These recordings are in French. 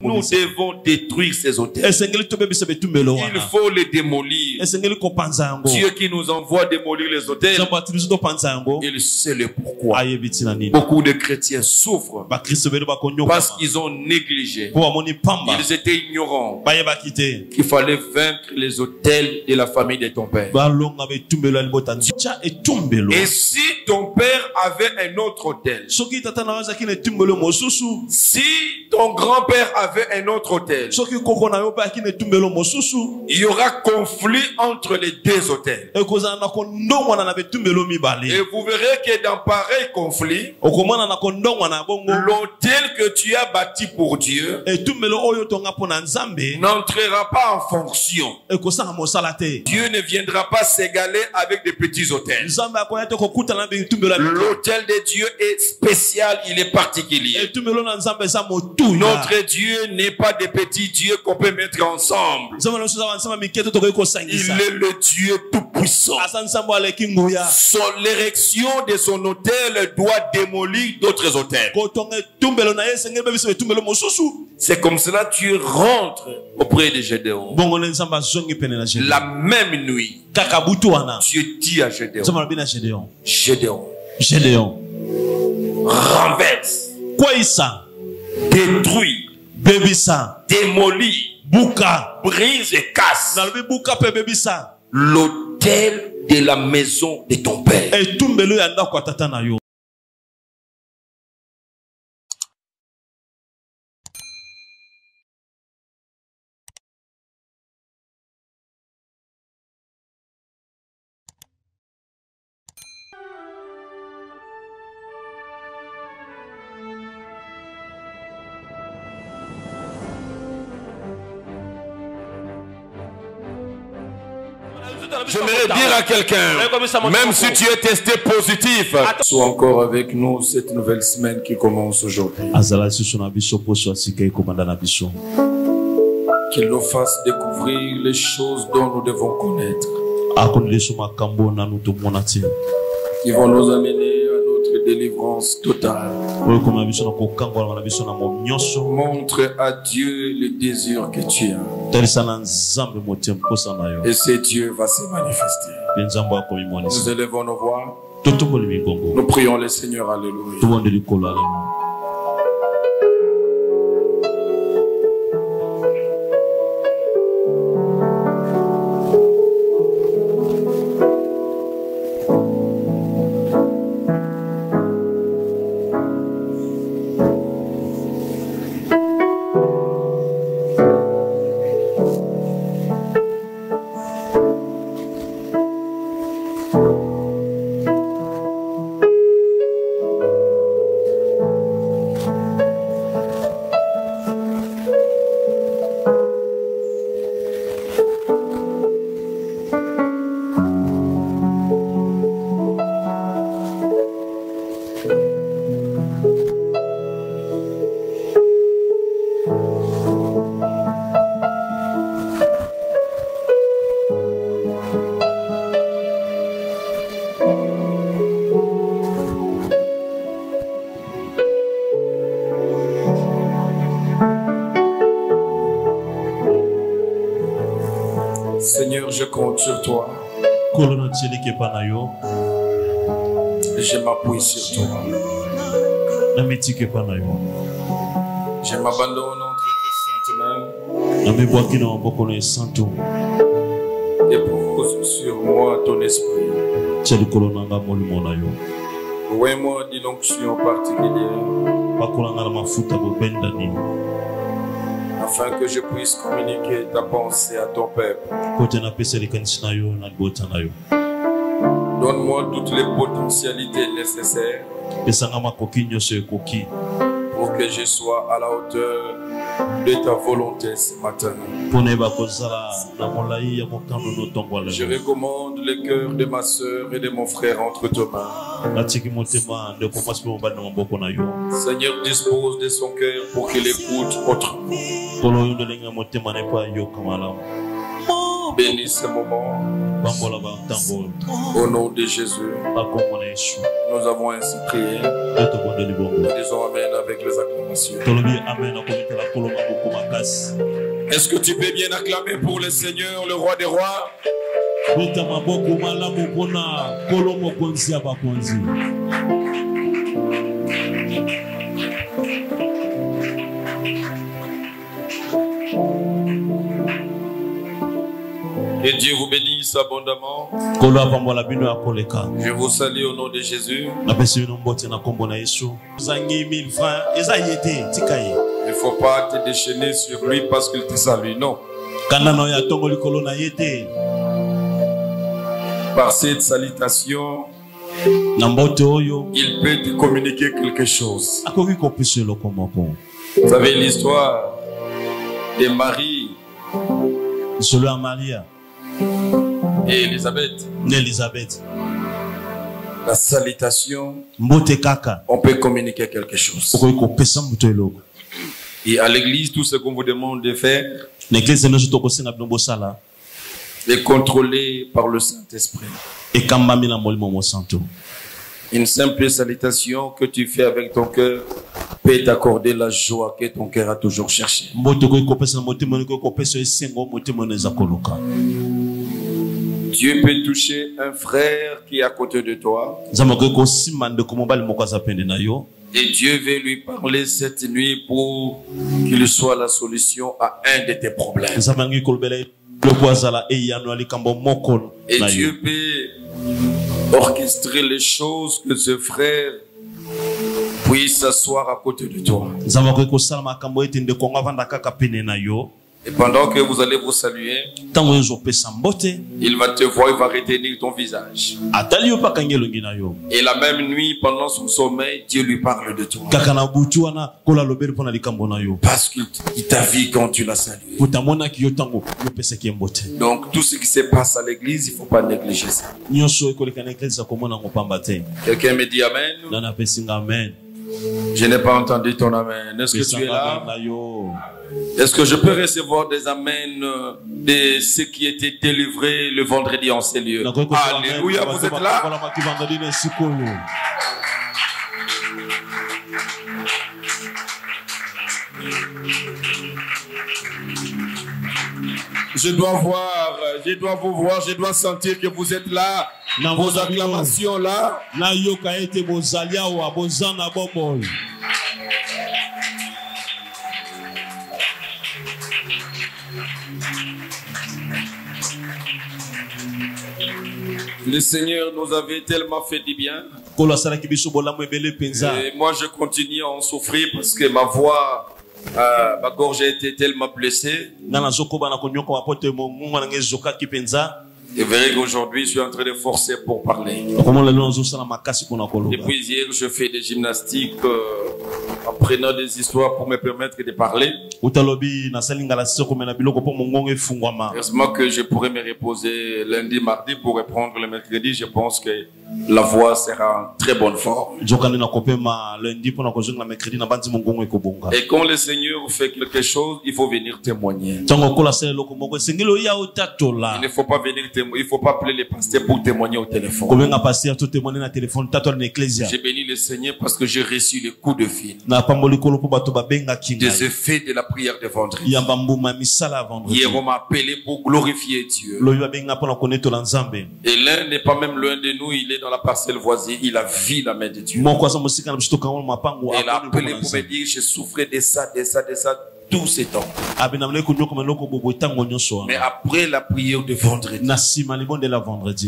Nous devons détruire ces hôtels. Il faut les démolir. Dieu qui nous envoie démolir les hôtels, il sait le pourquoi. Beaucoup de chrétiens souffrent parce qu'ils ont négligé. Ils étaient ignorants qu'il fallait vaincre les hôtels de la famille de ton père. Et si ton père avait un autre hôtel, si ton grand-père avait un autre hôtel, il y aura conflit entre les deux hôtels. Et vous verrez que dans pareil conflit, l'hôtel que tu as bâti pour Dieu n'entrera pas en fonction. Dieu ne viendra pas s'égaler avec des petits hôtels. L'hôtel de Dieu est spécial, il est particulier. Notre Dieu n'est pas des petits dieux qu'on peut mettre ensemble. Il est le Dieu tout-puissant. L'érection de son hôtel doit démolir d'autres hôtels. C'est comme cela que tu rentres auprès de Gédéon. La même nuit, Dieu dit à Gédéon, Gédéon, renverse, détruit, démolit, brise et casse l'autel de la maison de ton père. J'aimerais dire à quelqu'un, même si tu es testé positif, sois encore avec nous cette nouvelle semaine qui commence aujourd'hui. Qu'il nous fasse découvrir les choses dont nous devons connaître, qui vont nous amener à notre délivrance totale. Montre à Dieu le désir que tu as. Et ce Dieu va se manifester. Nous élevons nos voix. Nous prions le Seigneur. Alléluia. Seigneur, je compte sur toi. Je m'appuie sur toi. Je m'abandonne entre tes saintes mains. Dépose sur moi ton esprit. Ouais-moi d'une onction particulière, afin que je puisse communiquer ta pensée à ton peuple. Donne-moi toutes les potentialités nécessaires pour que je sois à la hauteur de ta volonté ce matin. Je recommande le cœur de ma soeur et de mon frère entre tes mains. Seigneur, dispose de son cœur pour qu'il écoute autrement. Bénis ce moment. Au nom de Jésus. Nous avons ainsi prié. Disons Amen avec les acclamations. Est-ce que tu peux bien acclamer pour le Seigneur, le roi des rois? Et Dieu vous bénisse abondamment. Je vous salue au nom de Jésus. Il ne faut pas te déchaîner sur lui parce qu'il te salue. Non. Par cette salutation, il peut te communiquer quelque chose. Vous savez l'histoire de Marie et Élisabeth. La salutation, on peut communiquer quelque chose. Et à l'église, tout ce qu'on vous demande de faire est contrôlé par le Saint-Esprit. Une simple salutation que tu fais avec ton cœur peut t'accorder la joie que ton cœur a toujours cherché. Dieu peut toucher un frère qui est à côté de toi. Et Dieu veut lui parler cette nuit pour qu'il soit la solution à un de tes problèmes. Et Dieu peut orchestrer les choses que ce frère puisse s'asseoir à côté de toi. Et pendant que vous allez vous saluer, il va te voir, il va retenir ton visage. Et la même nuit, pendant son sommeil, Dieu lui parle de toi. Parce qu'il t'a vu quand tu l'as salué. Donc tout ce qui se passe à l'église, il ne faut pas négliger ça. Quelqu'un me dit Amen. Je n'ai pas entendu ton Amen. Est-ce que tu es là? Est-ce que je peux recevoir des Amen de ceux qui étaient délivrés le vendredi en ces lieux? Alléluia, vous êtes là? Je dois vous voir, je dois sentir que vous êtes là. Vos acclamations là. Le Seigneur nous avait tellement fait du bien. Et moi je continue à en souffrir parce que ma voix, ma gorge a été tellement blessée. Et verrez qu'aujourd'hui, je suis en train de forcer pour parler. Depuis hier, je fais des gymnastiques en prenant des histoires pour me permettre de parler. Heureusement que je pourrais me reposer lundi, mardi pour reprendre le mercredi. Je pense que la voix sera en très bonne forme. Et quand le Seigneur fait quelque chose, il faut venir témoigner. Il ne faut pas venir témoigner. Il ne faut pas appeler les pasteurs pour témoigner au téléphone. J'ai béni le Seigneur parce que j'ai reçu les coups de fil. Des effets de la prière de vendredi. Hier, on m'a appelé pour glorifier Dieu. Et l'un n'est pas même loin de nous, il est dans la parcelle voisine. Il a vu la main de Dieu. Il a appelé pour me dire, je souffrais de ça, tout ces temps. Mais après la prière de vendredi,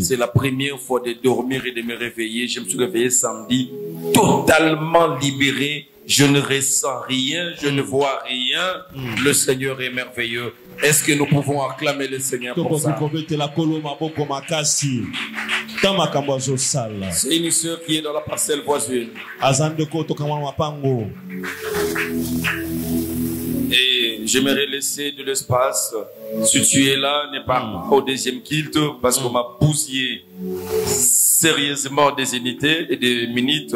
c'est la première fois de dormir et de me réveiller. Je me suis réveillé samedi totalement libéré. Je ne ressens rien, je ne vois rien. Le Seigneur est merveilleux. Est-ce que nous pouvons acclamer le Seigneur pour ça? C'est une sœur qui est dans la parcelle voisine. Et j'aimerais laisser de l'espace. Si tu es là, ne pars pas au deuxième culte parce qu'on m'a bousillé sérieusement des unités et des minutes.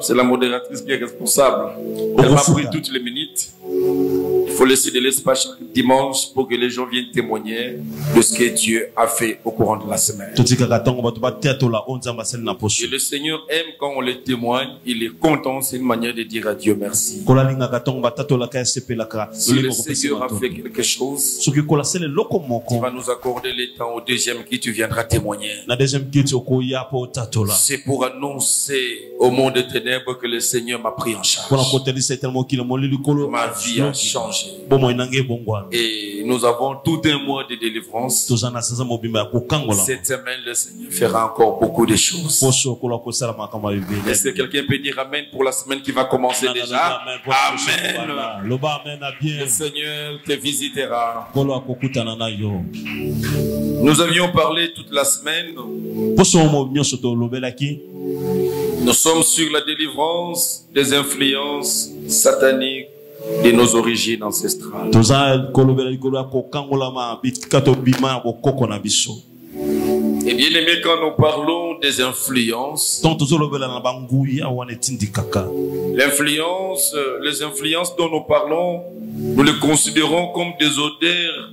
C'est la modératrice qui est responsable. Elle m'a pris toutes les minutes. Il faut laisser de l'espace chaque dimanche pour que les gens viennent témoigner de ce que Dieu a fait au courant de la semaine. Et le Seigneur aime quand on le témoigne, il est content, c'est une manière de dire à Dieu merci. Si le Seigneur a fait quelque chose, tu vas nous accorder le temps au deuxième qui tu viendras témoigner. C'est pour annoncer au monde des ténèbres que le Seigneur m'a pris en charge. Ma vie a changé. Et nous avons tout un mois de délivrance. Cette semaine, le Seigneur fera encore beaucoup de choses. Est-ce que quelqu'un peut dire Amen pour la semaine qui va commencer déjà? Amen. Le Seigneur te visitera. Nous avions parlé toute la semaine. Nous sommes sur la délivrance des influences sataniques de nos origines ancestrales. Et bien aimé, quand nous parlons des influences, les influences dont nous parlons, nous les considérons comme des odeurs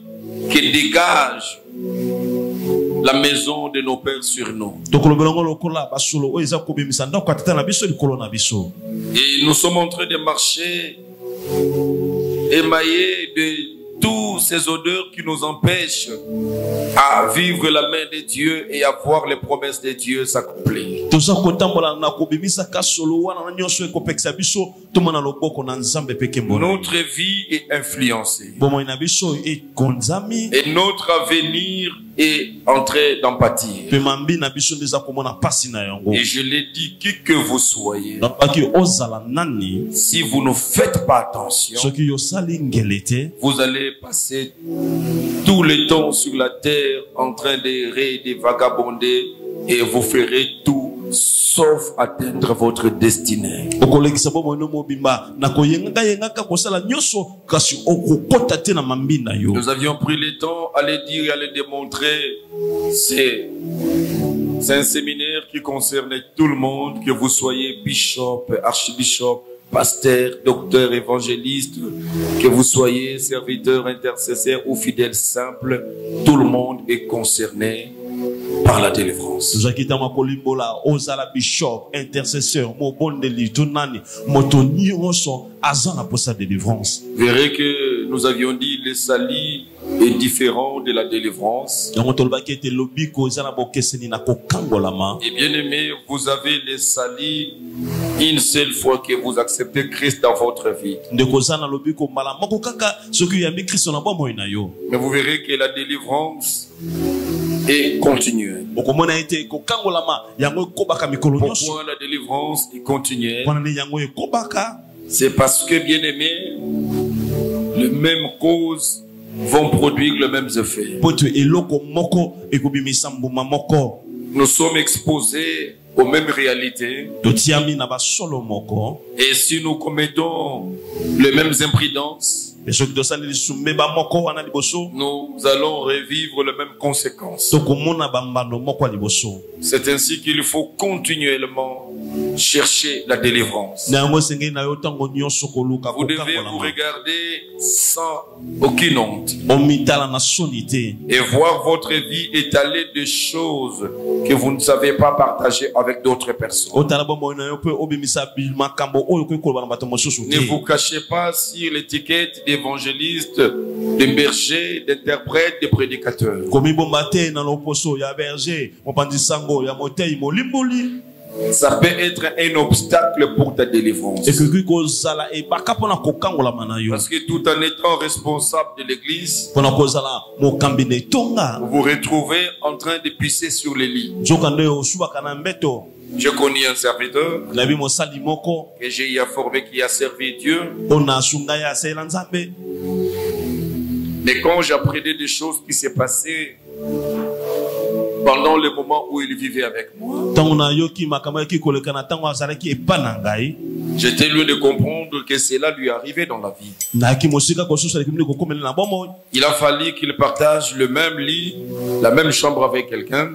qui dégagent la maison de nos pères sur nous. Et nous sommes en train de marcher émaillés de tous ces odeurs qui nous empêchent à vivre la main de Dieu et à voir les promesses de Dieu s'accomplir. Notre vie est influencée. Et notre avenir est en train d'en pâtir. Et je l'ai dit, qui que vous soyez, si vous ne faites pas attention, vous allez passer tout le temps sur la terre en train d'errer, de vagabonder, et vous ferez tout sauf atteindre votre destinée. Nous avions pris le temps à le dire et à le démontrer. C'est un séminaire qui concerne tout le monde, que vous soyez bishop, archbishop, pasteur, docteur, évangéliste, que vous soyez serviteur, intercesseur ou fidèle simple, tout le monde est concerné par la délivrance. Vous verrez que nous avions dit le salut est différent de la délivrance. Et bien aimé, vous avez le salut une seule fois que vous acceptez Christ dans votre vie. Mais vous verrez que la délivrance est continuelle. Pourquoi la délivrance est continuelle? C'est parce que, bien aimé, les mêmes causes vont produire les mêmes effets. Nous sommes exposés aux mêmes réalités. Et si nous commettons les mêmes imprudences, nous allons revivre les mêmes conséquences. C'est ainsi qu'il faut continuellement chercher la délivrance. Vous devez vous regarder sans aucune honte et voir votre vie étalée de choses que vous ne savez pas partager avec d'autres personnes. Ne vous cachez pas sur l'étiquette d'évangéliste, de berger, d'interprète, de prédicateur. Ça peut être un obstacle pour ta délivrance. Parce que tout en étant responsable de l'église, vous vous retrouvez en train de pisser sur les lits. Je connais un serviteur que j'ai formé qui a servi Dieu. Mais quand j'apprenais des choses qui s'est passées pendant le moment où il vivait avec moi, J'étais loin de comprendre que cela lui arrivait dans la vie. Il a fallu qu'il partage le même lit, la même chambre avec quelqu'un,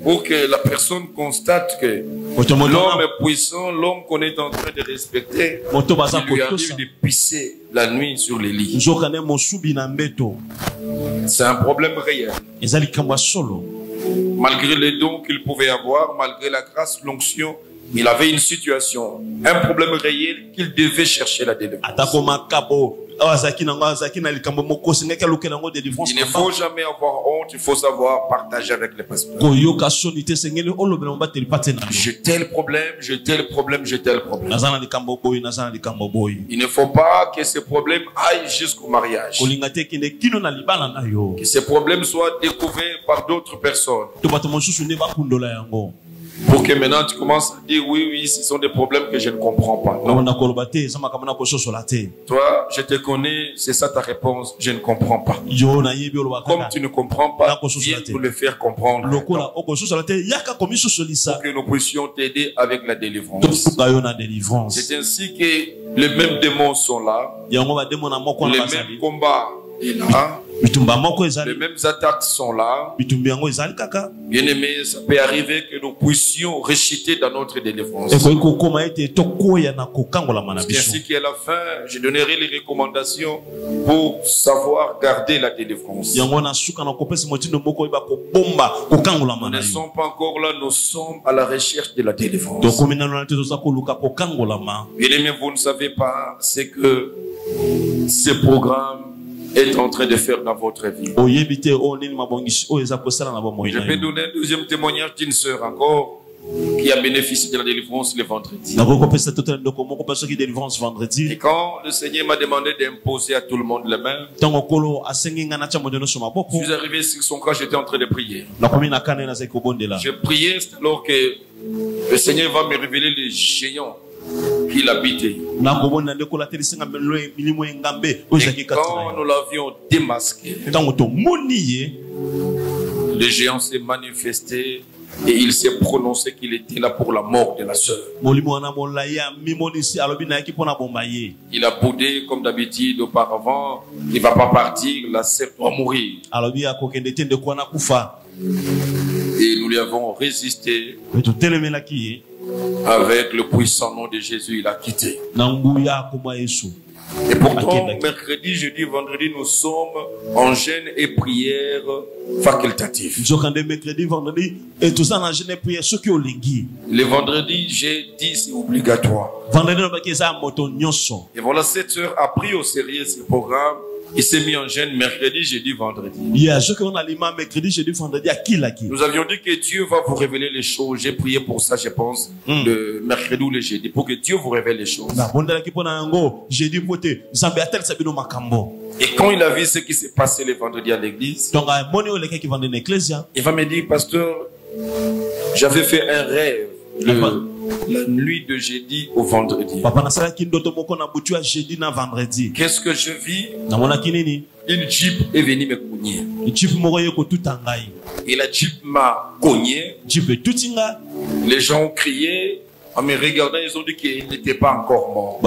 pour que la personne constate que l'homme est puissant, l'homme qu'on est en train de respecter, il lui arrive de pisser la nuit sur les lits. C'est un problème réel. Malgré les dons qu'il pouvait avoir, malgré la grâce, l'onction, il avait une situation, un problème réel qu'il devait chercher la délivrance. Il ne faut jamais avoir honte, il faut savoir partager avec les pasteurs. J'ai tel problème, j'ai tel problème, j'ai tel problème. Il ne faut pas que ces problèmes aillent jusqu'au mariage. Que ces problèmes soient découverts par d'autres personnes. Pour que maintenant tu commences à dire oui, ce sont des problèmes que je ne comprends pas. Non. Toi, je te connais, c'est ça ta réponse, je ne comprends pas. Comme tu ne comprends pas, viens nous le faire comprendre. Pour que nous puissions t'aider avec la délivrance. C'est ainsi que les mêmes démons sont là. Les mêmes combats est là. Les mêmes attaques sont là. Bien aimé, ça peut arriver que nous puissions réciter dans notre délivrance. C'est ainsi qu'à la fin, je donnerai les recommandations pour savoir garder la délivrance. Nous ne sommes pas encore là, nous sommes à la recherche de la délivrance. Bien aimé, vous ne savez pas ce que ce programme est en train de faire dans votre vie. Je vais donner un deuxième témoignage d'une sœur encore qui a bénéficié de la délivrance le vendredi. Et quand le Seigneur m'a demandé d'imposer à tout le monde les mains, je suis arrivé sur son cas, j'étais en train de prier. Je priais alors que le Seigneur va me révéler les géants qu'il habitait. Et quand nous l'avions démasqué, le géant s'est manifesté et il s'est prononcé qu'il était là pour la mort de la sœur. Il a boudé comme d'habitude auparavant. Il ne va pas partir, la sœur doit mourir. Et nous lui avons résisté. Avec le puissant nom de Jésus, il a quitté. Et pourtant, mercredi, jeudi, vendredi, nous sommes en jeûne et prière facultative. Le vendredi, jeudi, c'est obligatoire. Et voilà, cette sœur a pris au sérieux ce programme. Il s'est mis en jeûne mercredi, jeudi, vendredi. Nous avions dit que Dieu va vous révéler les choses. J'ai prié pour ça, je pense, le mercredi ou le jeudi, pour que Dieu vous révèle les choses. Et quand il a vu ce qui s'est passé le vendredi à l'église, il va me dire, pasteur, j'avais fait un rêve la nuit de jeudi au vendredi. Qu'est-ce que je vis? Une jeep est venue me cogner. Et la jeep m'a cogné. Les gens ont crié. En me regardant, ils ont dit qu'il n'était pas encore mort.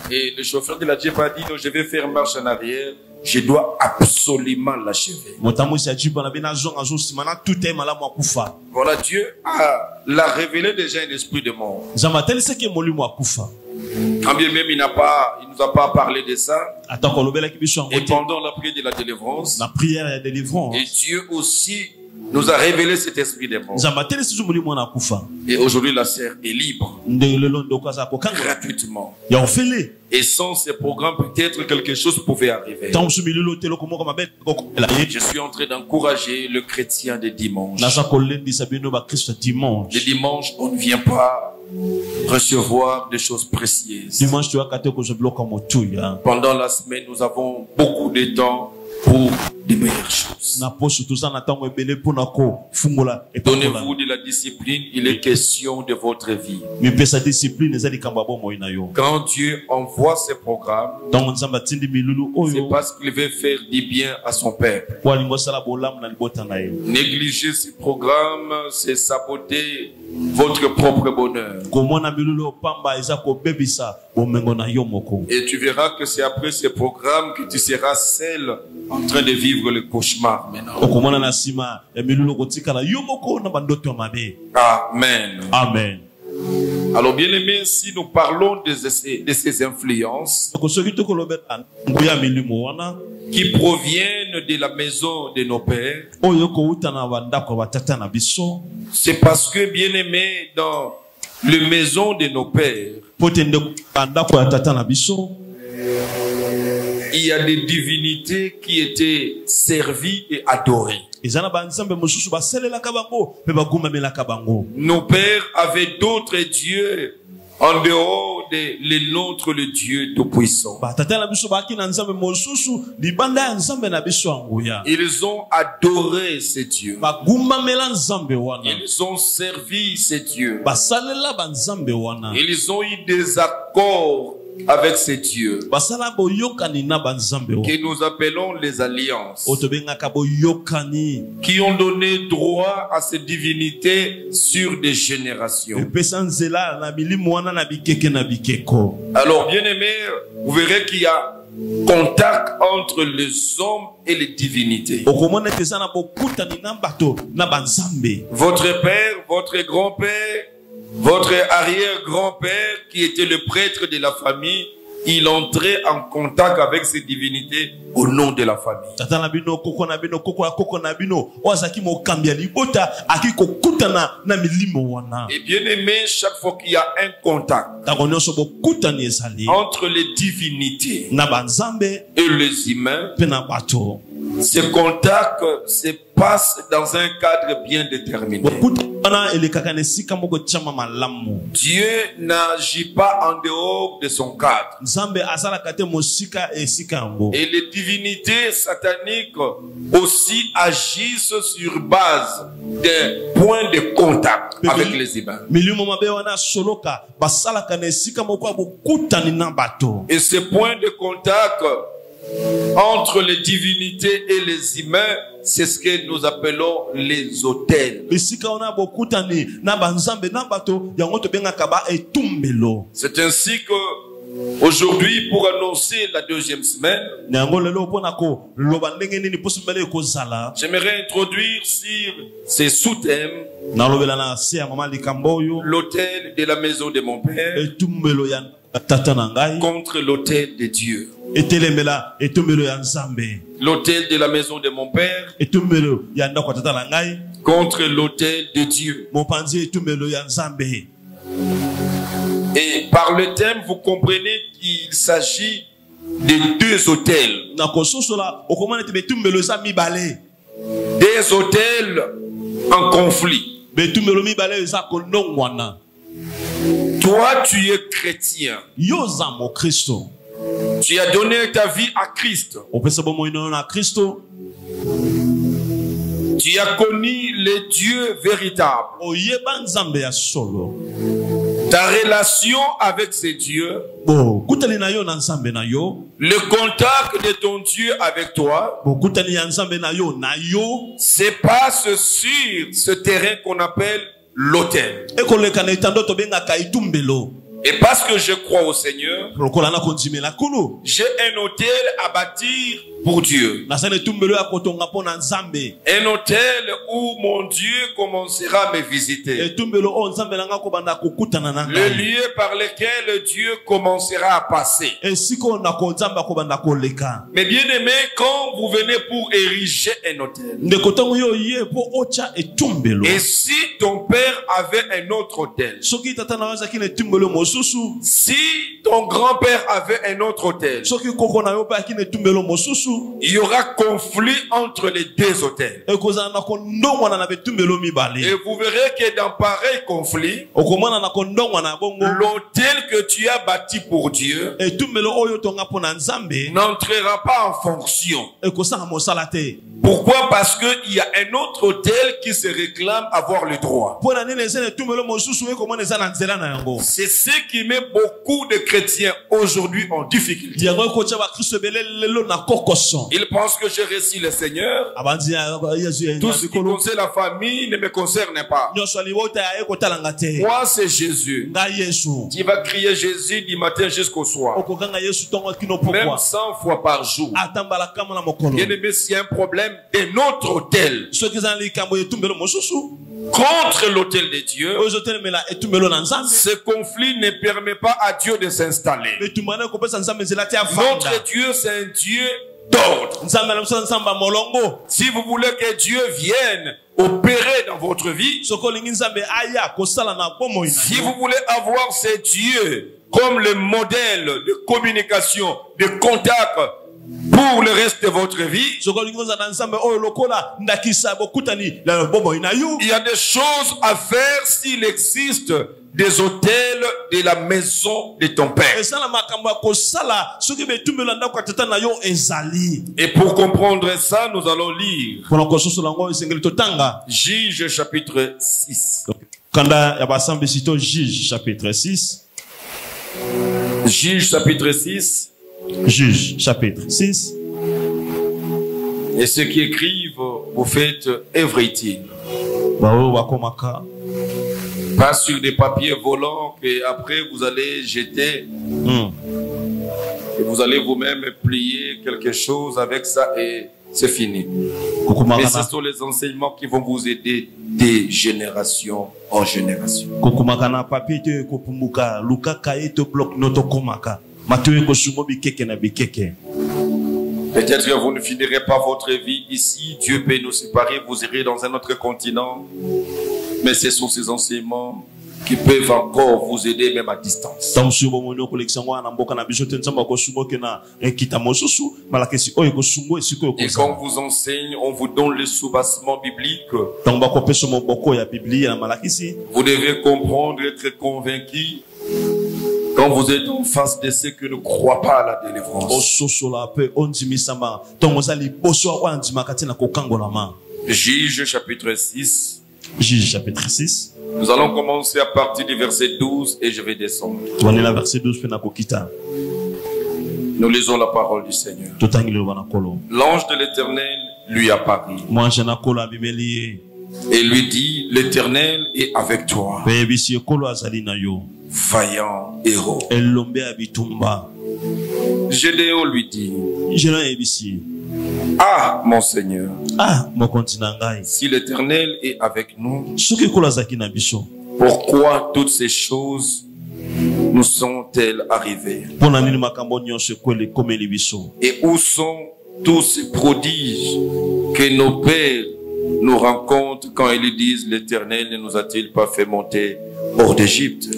Et le chauffeur de la jeep a dit, non, je vais faire marche en arrière. Je dois absolument l'achever. Voilà, Dieu l'a révélé déjà un esprit de mort. Quand bien même il nous a pas parlé de ça. Et pendant la prière de la délivrance, et Dieu aussi nous a révélé cet esprit de mort. Et aujourd'hui la sœur est libre. Gratuitement. Et sans ce programme, peut-être quelque chose pouvait arriver. Je suis en train d'encourager le chrétien des dimanches. Le dimanche, on ne vient pas recevoir des choses précieuses. Pendant la semaine, nous avons beaucoup de temps pour de meilleures choses. Donnez-vous de la discipline, il est question de votre vie. Quand Dieu envoie ces programmes, c'est parce qu'il veut faire du bien à son peuple. Négliger ces programmes, c'est saboter votre propre bonheur. Et tu verras que c'est après ces programmes que tu seras seul en train de vivre le cauchemar maintenant. Amen. Amen. Alors bien aimé, si nous parlons de ces influences qui proviennent de la maison de nos pères, c'est parce que bien aimé, dans la maison de nos pères, il y a des divinités qui étaient servies et adorées. Nos pères avaient d'autres dieux en dehors de l'autre, le Dieu Tout-Puissant. Ils ont adoré ces dieux. Ils ont servi ces dieux. Ils ont eu des accords avec ces dieux que nous appelons les alliances, qui ont donné droit à ces divinités sur des générations. Alors bien aimé, vous verrez qu'il y a contact entre les hommes et les divinités. Votre père, votre grand-père, votre arrière-grand-père, qui était le prêtre de la famille, il entrait en contact avec ces divinités au nom de la famille. Et bien aimé, chaque fois qu'il y a un contact entre les divinités et les humains, ce contact se passe dans un cadre bien déterminé. Dieu n'agit pas en dehors de son cadre. Et les divinités sataniques aussi agissent sur base des points de contact avec les humains. Et ces points de contact entre les divinités et les humains, c'est ce que nous appelons les autels. C'est ainsi que aujourd'hui, pour annoncer la deuxième semaine, j'aimerais introduire sur ces sous-thèmes l'autel de la maison de mon père contre l'autel de Dieu. L'autel de la maison de mon père contre l'autel de Dieu. Et par le thème, vous comprenez qu'il s'agit de deux autels. Des autels en conflit. Toi, tu es chrétien. Tu as donné ta vie à Christ. Tu as connu le Dieu véritable. Ta relation avec ces dieux, le contact de ton Dieu avec toi, se passe sur ce terrain qu'on appelle l'autel. Et parce que je crois au Seigneur, j'ai un autel à bâtir pour Dieu. Un autel où mon Dieu commencera à me visiter. Le lieu par lequel Dieu commencera à passer. Mais bien aimé, quand vous venez pour ériger un autel, et si ton père avait un autre autel, si ton grand-père avait un autre autel, il y aura conflit entre les deux autels. Et vous verrez que dans pareil conflit, l'autel que tu as bâti pour Dieu n'entrera pas en fonction. Pourquoi? Parce qu'il y a un autre autel qui se réclame avoir le droit. C'est ce qui met beaucoup de chrétiens aujourd'hui en difficulté. Ils pensent que j'ai reçu le Seigneur. Tout ce qui concerne la famille ne me concerne pas. Moi, c'est Jésus. Tu vas crier Jésus du matin jusqu'au soir. Même 100 fois par jour. Bien-aimé, s'il y a un problème de notre autel contre l'autel de Dieu, ce conflit ne permet pas à Dieu de s'installer. Notre Dieu, c'est un Dieu d'ordre. Si vous voulez que Dieu vienne opérer dans votre vie, si vous voulez avoir ce Dieu comme le modèle de communication, de contact pour le reste de votre vie, il y a des choses à faire s'il existe des autels de la maison de ton père. Et pour comprendre ça, nous allons lire Juge chapitre 6. Juge chapitre 6. Juge chapitre 6. Juge chapitre 6. Et ceux qui écrivent, vous faites everything. Pas sur des papiers volants que après vous allez jeter. Et vous allez vous-même plier quelque chose avec ça et c'est fini. Mais ce sont les enseignements qui vont vous aider de génération en génération. Peut-être que vous ne finirez pas votre vie ici. Dieu peut nous séparer. Vous irez dans un autre continent. Mais ce sont ces enseignements qui peuvent encore vous aider même à distance. Et quand on vous enseigne, on vous donne le soubassement biblique. Vous devez comprendre, être convaincu. Quand vous êtes en face de ceux qui ne croient pas à la délivrance. Juge chapitre 6. Juge chapitre 6. Nous allons commencer à partir du verset 12 et je vais descendre. Nous lisons la parole du Seigneur. L'ange de l'Éternel lui apparut et lui dit, l'Éternel est avec toi, vaillant héros. Gédéon lui dit, ah, mon Seigneur, si l'Éternel est avec nous, pourquoi toutes ces choses nous sont-elles arrivées? Et où sont tous ces prodiges que nos pères nous rencontrent quand ils disent, l'Éternel ne nous a-t-il pas fait monter hors d'Égypte?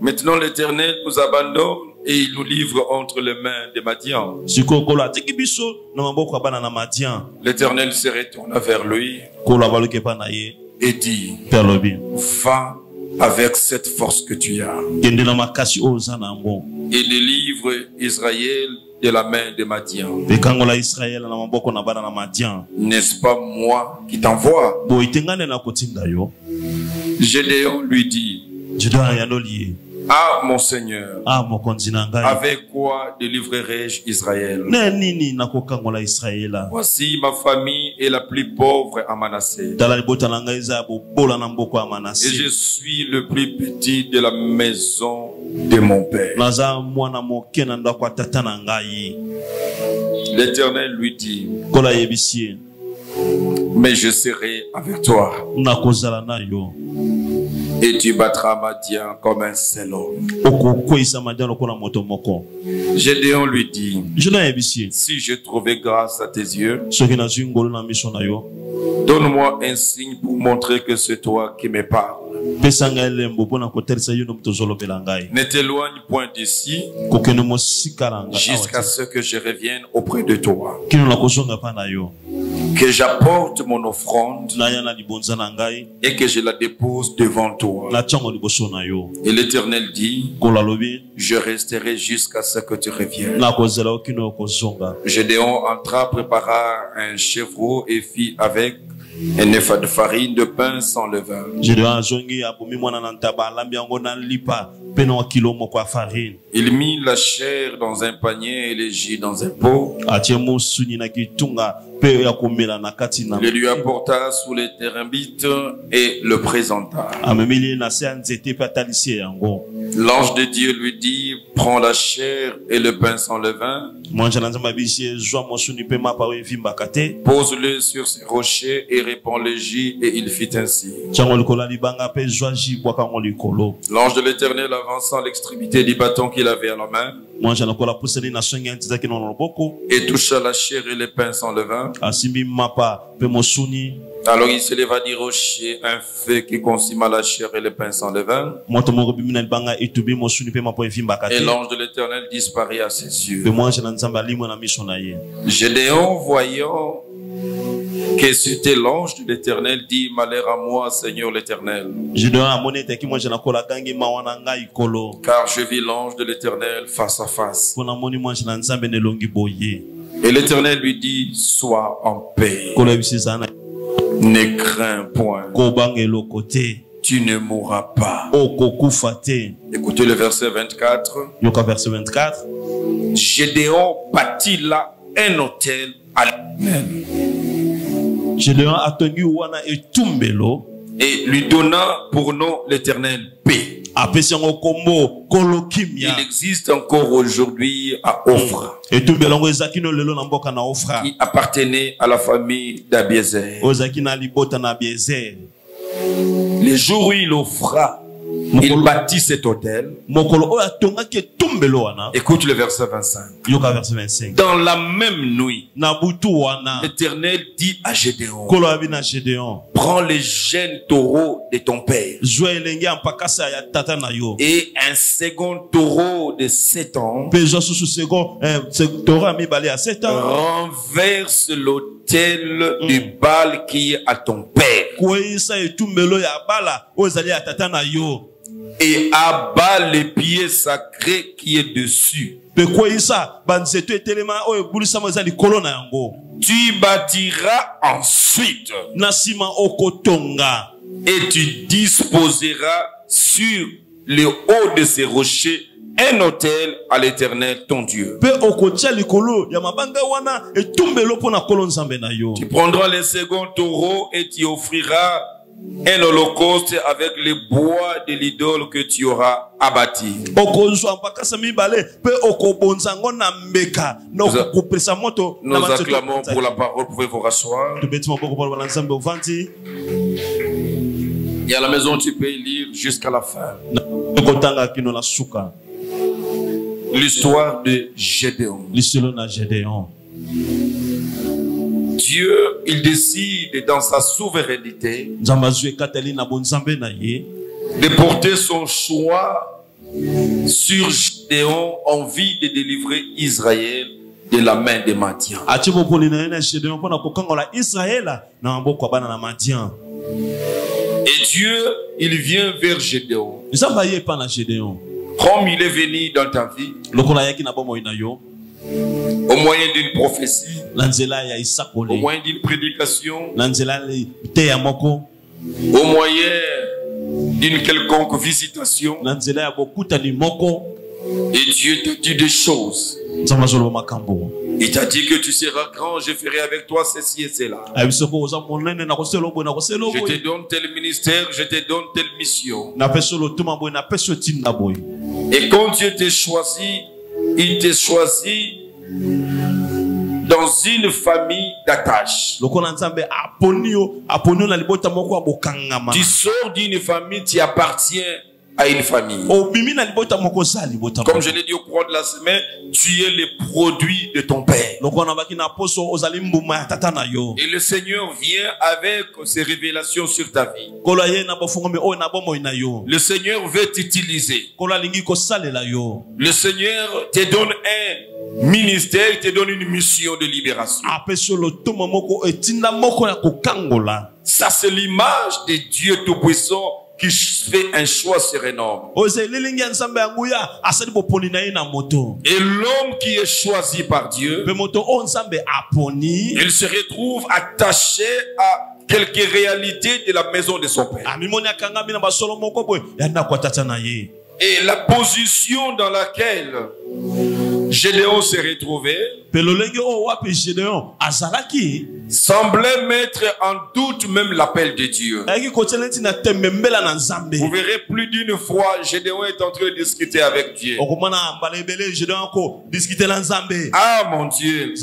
Maintenant l'Éternel nous abandonne et il nous livre entre les mains des Madians. L'Éternel se retourna vers lui et dit, va avec cette force que tu as et délivre Israël de la main de Madian. N'est-ce pas moi qui t'envoie? Gédéon lui dit, ah, mon Seigneur, avec quoi délivrerai-je Israël? Voici ma famille est la plus pauvre à Manassé. Et je suis le plus petit de la maison de mon père. L'Éternel lui dit, mais je serai avec toi. Et tu battras Madian comme un seul homme. Gédéon lui dit, si j'ai trouvé grâce à tes yeux, Donne-moi un signe pour montrer que c'est toi qui me parles. Ne t'éloigne point d'ici jusqu'à ce que je revienne auprès de toi. Que j'apporte mon offrande et que je la dépose devant toi. Et l'Éternel dit, je resterai jusqu'à ce que tu reviennes. Gédéon entra, prépara un chevreau et fit avec un épha de farine de pain sans levain. Il mit la chair dans un panier et les jus dans un pot. Il lui apporta sous les térébintes et le présenta. L'ange de Dieu lui dit, prends la chair et le pain sans levain, pose-le sur ces rochers et répands le jus, et il fit ainsi. L'ange de l'Éternel avança l'extrémité du bâton qu'il avait à la main et toucha la chair et le pain sans levain. Alors il se leva du rocher un feu qui consuma la chair et le pain sans levain. Et l'ange de l'Éternel disparut à ses yeux. Gédéon, voyant que c'était l'ange de l'Éternel, dit, malheur à moi, Seigneur l'Éternel. Car je vis l'ange de l'Éternel face à face. Et l'Éternel lui dit, sois en paix. Ne crains point. Tu ne mourras pas. Écoutez le verset 24. Gédéon bâtit là un autel à l'Éternel. Et lui donna pour nom l'Éternel paix. Il existe encore aujourd'hui à Ophra, qui appartenait à la famille d'Abiezer. Les jours où il offra, il bâtit cet hôtel. Écoute le verset 25. Dans la même nuit, l'Éternel dit à Gédéon, prends les jeunes taureaux de ton père et un second taureau de 7 ans, renverse l'autel du Baal qui est à ton père et abat les pieds sacrés qui est dessus. Tu bâtiras ensuite et tu disposeras sur le haut de ces rochers un autel à l'Éternel ton Dieu. Tu prendras les seconds taureaux et tu offriras un holocauste avec les bois de l'idole que tu auras abattu. Nous acclamons pour la parole. Pouvez vous rasseoir. Et à la maison, tu peux lire jusqu'à la fin. L'histoire de Gédéon. Dieu, il décide dans sa souveraineté de porter son choix sur Gédéon en vue de délivrer Israël de la main des Madians. Et Dieu, il vient vers Gédéon. Comme il est venu dans ta vie, au moyen d'une prophétie, au moyen d'une prédication, au moyen d'une quelconque visitation, et Dieu t'a dit des choses. Il t'a dit que tu seras grand, je ferai avec toi ceci et cela. Je te donne tel ministère, je te donne telle mission. Et quand Dieu t'a choisi, il t'a choisi dans une famille d'attache. Tu sors d'une famille, tu appartiens à une famille. Comme je l'ai dit au cours de la semaine, tu es le produit de ton père. Et le Seigneur vient avec ses révélations sur ta vie. Le Seigneur veut t'utiliser. Le Seigneur te donne un ministère, il te donne une mission de libération. Ça, c'est l'image de Dieu Tout-Puissant qui fait un choix sur un homme. Et l'homme qui est choisi par Dieu, il se retrouve attaché à quelques réalités de la maison de son père. Et la position dans laquelle Gédéon s'est retrouvé semblait mettre en doute même l'appel de Dieu. Vous verrez plus d'une fois, Gédéon est en train de discuter avec Dieu. Ah mon Dieu,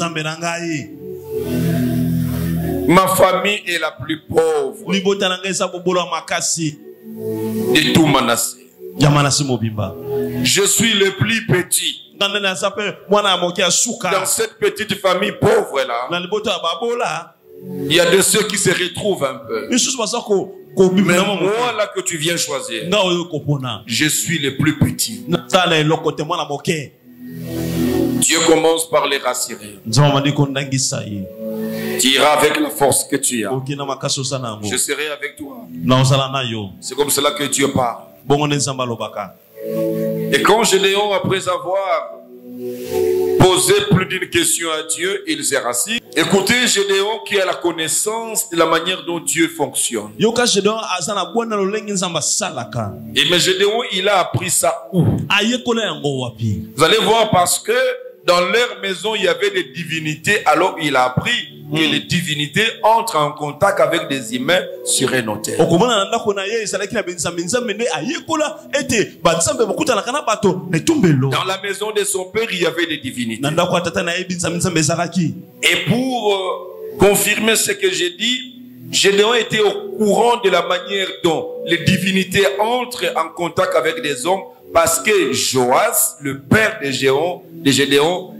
ma famille est la plus pauvre de tout Manassé. Je suis le plus petit dans cette petite famille pauvre là. Il y a de ceux qui se retrouvent un peu. Mais moi là que tu viens choisir, je suis le plus petit. Dieu commence par les rassurer. Tu iras avec la force que tu as. Je serai avec toi. C'est comme cela que Dieu parle. Et quand Gédéon, après avoir posé plus d'une question à Dieu, il s'est rassis. Écoutez Gédéon qui a la connaissance de la manière dont Dieu fonctionne. Et mais Gédéon, il a appris ça où? Vous allez voir, parce que dans leur maison, il y avait des divinités. Alors il a appris que les divinités entrent en contact avec des humains sur un autel. Dans la maison de son père, il y avait des divinités. Et pour confirmer ce que j'ai dit, Gédéon était au courant de la manière dont les divinités entrent en contact avec des hommes, parce que Joas, le père de Gédéon,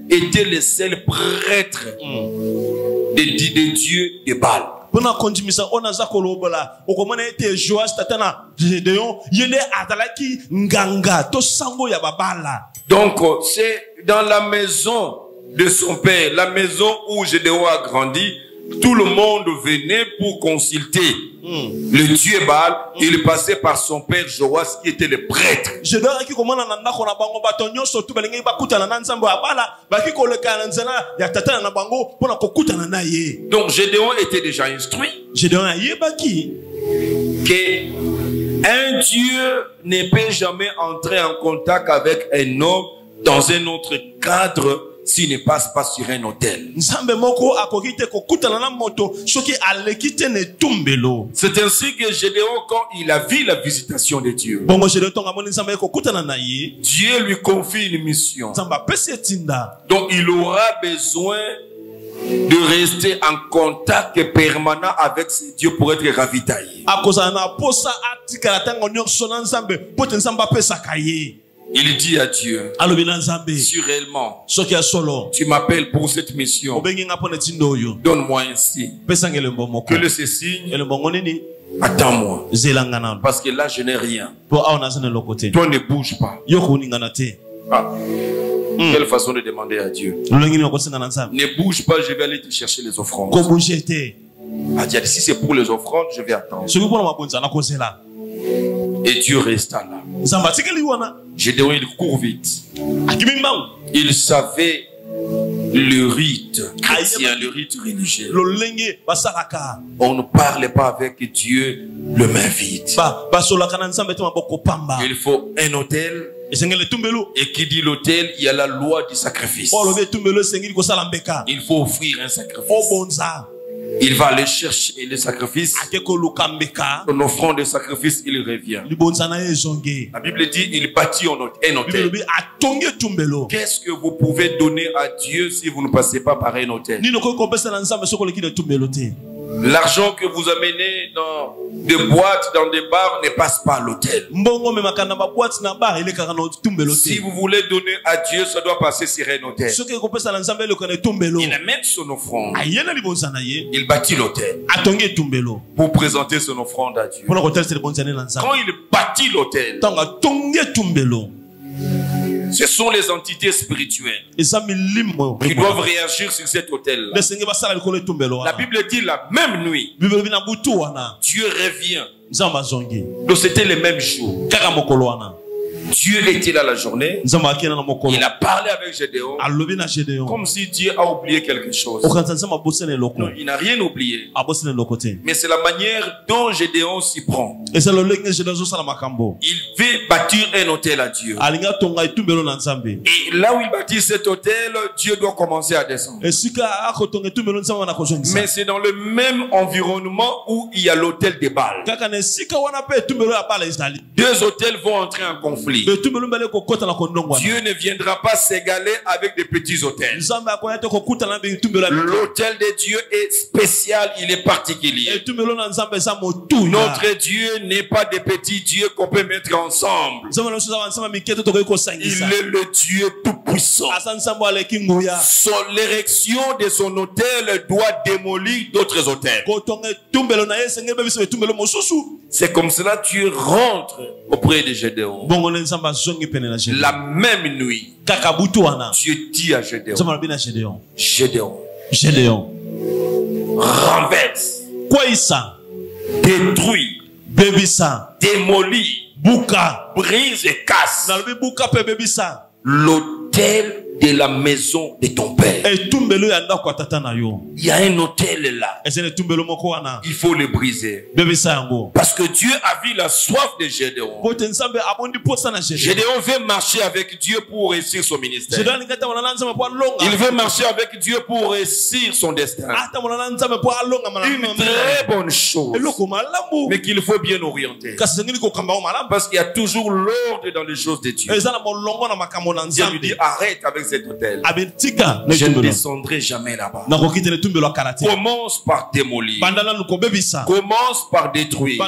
était le seul prêtre des dieux de Baal. Donc, c'est dans la maison de son père, la maison où Gédéon a grandi, tout le monde venait pour consulter le dieu Baal. Il passait par son père Joas qui était le prêtre. Donc Gédéon était déjà instruit que un dieu ne peut jamais entrer en contact avec un homme dans un autre cadre s'il ne passe pas sur un autel. C'est ainsi que Gédéon, quand il a vu la visitation de Dieu, Dieu lui confie une mission. Donc il aura besoin de rester en contact permanent avec ce Dieu pour être ravitaillé. Il dit à Dieu, sûrement, tu m'appelles pour cette mission. Donne-moi ainsi que le signe. Attends-moi. Parce que là, je n'ai rien. Toi, ne bouge pas. Quelle façon de demander à Dieu. Ne bouge pas, je vais aller te chercher les offrandes. Si c'est pour les offrandes, je vais attendre. Et Dieu resta là. Gédéon, il court vite. Il savait le rite chrétien, le rite religieux. On ne parle pas avec Dieu le main vide. Il faut un autel. Et qui dit l'autel, il y a la loi du sacrifice. Il faut offrir un sacrifice. Il va aller chercher les sacrifices. Son offrande de sacrifice, il revient. La Bible dit, il bâtit un autel. Qu'est-ce que vous pouvez donner à Dieu si vous ne passez pas par un autel? L'argent que vous amenez dans des boîtes, dans des bars, ne passe pas à l'hôtel. Si vous voulez donner à Dieu, ça doit passer sur un hôtel. Il amène son offrande. Il bâtit l'hôtel pour présenter son offrande à Dieu. Quand il bâtit l'hôtel, ce sont les entités spirituelles qui doivent réagir sur cet hôtel. La Bible dit la même nuit, Dieu revient. Donc c'était le même jour. Dieu était là la journée. Il a parlé avec Gédéon. Comme si Dieu a oublié quelque chose. Non, il n'a rien oublié. Mais c'est la manière dont Gédéon s'y prend. Il veut bâtir un hôtel à Dieu. Et là où il bâtit cet hôtel, Dieu doit commencer à descendre. Mais c'est dans le même environnement où il y a l'hôtel des Baals. Deux hôtels vont entrer en conflit. Dieu ne viendra pas s'égaler avec des petits hôtels. L'hôtel de Dieu est spécial, il est particulier. Notre Dieu n'est pas des petits dieux qu'on peut mettre ensemble. Il est le Dieu tout-puissant. L'érection de son hôtel doit démolir d'autres hôtels. C'est comme cela que Dieu rentre auprès de Gédéon. La même nuit, Dieu dit à Gédéon, Gédéon, renverse, détruit, démolit, brise et casse l'hôtel de la maison de ton père. Il y a un hôtel là. Il faut le briser. Parce que Dieu a vu la soif de Gédéon. Gédéon veut marcher avec Dieu pour réussir son ministère. Il veut marcher avec Dieu pour réussir son destin. Une très bonne chose. Mais qu'il faut bien orienter. Parce qu'il y a toujours l'ordre dans les choses de Dieu. Dieu lui dit, arrête avec cet hôtel. Je ne descendrai jamais là-bas. Commence par démolir. Commence par détruire.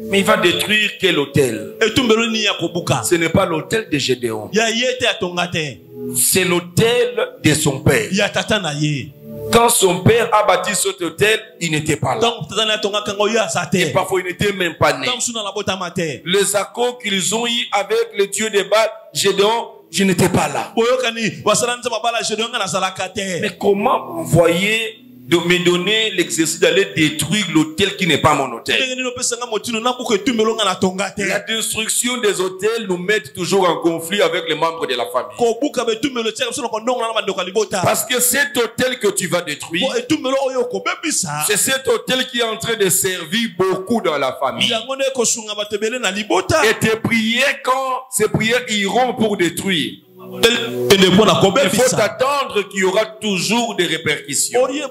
Mais il va détruire quel hôtel? Ce n'est pas l'hôtel de Gédéon. C'est l'hôtel de son père. Quand son père a bâti cet hôtel, il n'était pas là. Et parfois, il n'était même pas né. Les accords qu'ils ont eu avec le Dieu des Baals, Gédéon, je n'étais pas là. Mais comment vous voyez de me donner l'exercice d'aller détruire l'hôtel qui n'est pas mon hôtel? La destruction des hôtels nous met toujours en conflit avec les membres de la famille. Parce que cet hôtel que tu vas détruire, c'est cet hôtel qui est en train de servir beaucoup dans la famille. Et tes prières, quand ces prières iront pour détruire, il faut attendre qu'il y aura toujours des répercussions. Il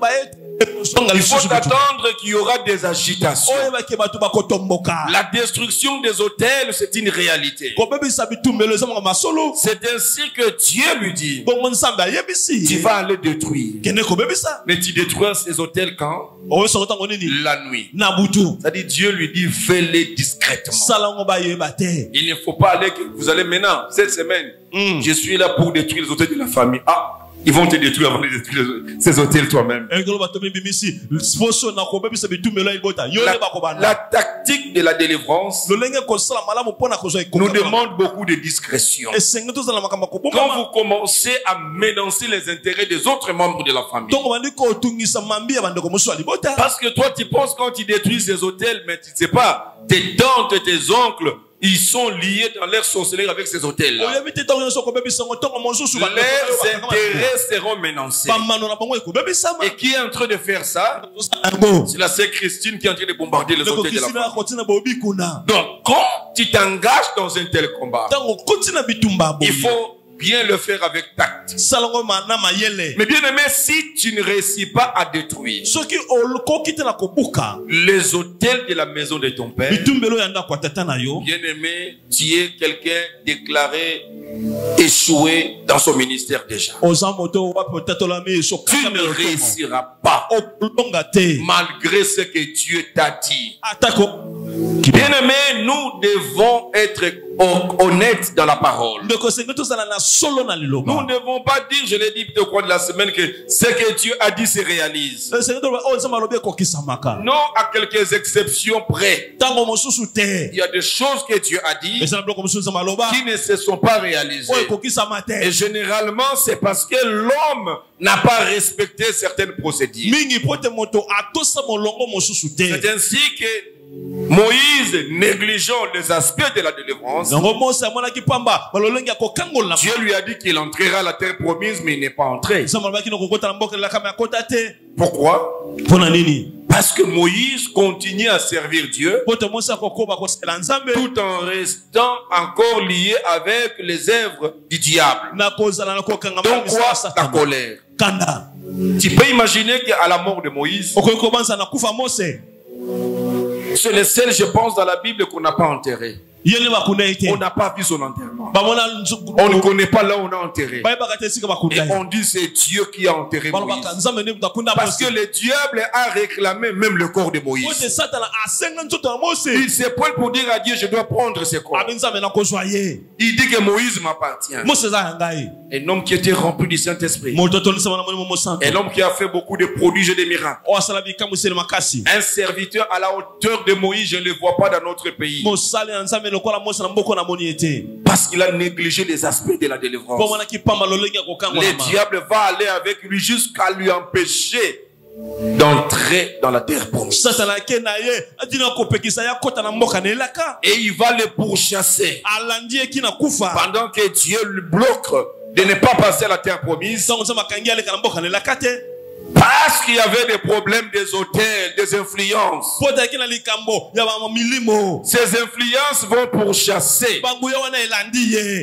faut attendre qu'il y aura des agitations. La destruction des hôtels, c'est une réalité. C'est ainsi que Dieu lui dit, tu vas aller détruire. Mais tu détruis ces hôtels quand? La nuit. C'est-à-dire Dieu lui dit, fais-les discrètement. Il ne faut pas aller, vous allez maintenant, cette semaine, je suis là pour détruire les hôtels de la famille. Ah, ils vont te détruire avant de détruire ces hôtels toi-même. La tactique de la délivrance nous demande beaucoup de discrétion. Quand vous commencez à mélanger les intérêts des autres membres de la famille, parce que toi tu penses quand tu détruis ces hôtels, mais tu ne sais pas, tes tantes et tes oncles, ils sont liés dans leur sorcellerie avec ces hôtels-là. Leurs intérêts seront menacés. Et qui est en train de faire ça? C'est la sœur Christine qui est en train de bombarder les hôtels de la famille. Donc, quand tu t'engages dans un tel combat, il faut bien le faire avec tact. Mais bien aimé, si tu ne réussis pas à détruire les autels de la maison de ton père, bien aimé, tu es quelqu'un déclaré échoué dans son ministère déjà. Tu ne réussiras pas malgré ce que Dieu t'a dit. Bien aimé, nous devons être honnêtes dans la parole. Nous ne devons pas dire, je l'ai dit au cours de la semaine, que ce que Dieu a dit se réalise. Non, à quelques exceptions près. Il y a des choses que Dieu a dit qui ne se sont pas réalisées. Et généralement, c'est parce que l'homme n'a pas respecté certaines procédures. C'est ainsi que Moïse, négligeant les aspects de la délivrance, Dieu lui a dit qu'il entrera à la terre promise, mais il n'est pas entré. Pourquoi? Parce que Moïse continue à servir Dieu tout en restant encore lié avec les œuvres du diable. Donc quoi? La colère. Tu peux imaginer qu'à la mort de Moïse, c'est le seul, je pense, dans la Bible qu'on n'a pas enterré. On n'a pas vu son enterrement. On ne connaît pas là où on a enterré. Et on dit c'est Dieu qui a enterré Moïse. Parce que le diable a réclamé même le corps de Moïse. Il s'est pointé pour dire à Dieu, je dois prendre ce corps. Il dit que Moïse m'appartient. Un homme qui était rempli du Saint-Esprit. Un homme qui a fait beaucoup de prodiges et de miracles. Un serviteur à la hauteur de Moïse, je ne le vois pas dans notre pays. Parce qu'il a négligé les aspects de la délivrance. Le diable va aller avec lui jusqu'à lui empêcher d'entrer dans la terre promise. Et il va le pourchasser pendant que Dieu le bloque de ne pas passer à la terre promise. Parce qu'il y avait des problèmes des hôtels, des influences. Ces influences vont pourchasser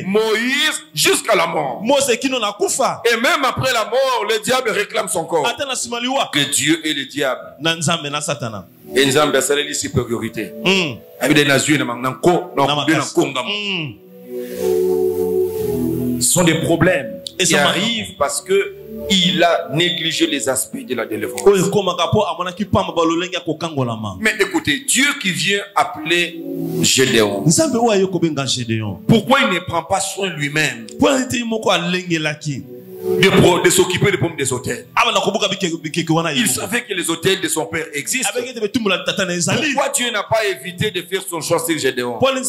Moïse jusqu'à la mort. Et même après la mort, le diable réclame son corps. Que Dieu et le diable. Et nous avons supériorité. Ce sont des problèmes qui arrivent parce que il a négligé les aspects de la délivrance. Mais écoutez, Dieu qui vient appeler Gédéon, pourquoi il ne prend pas soin lui-même de s'occuper des pommes des hôtels? Il savait que les hôtels de son père existent. Pourquoi Dieu n'a pas évité de faire son choix sur Gédéon? Il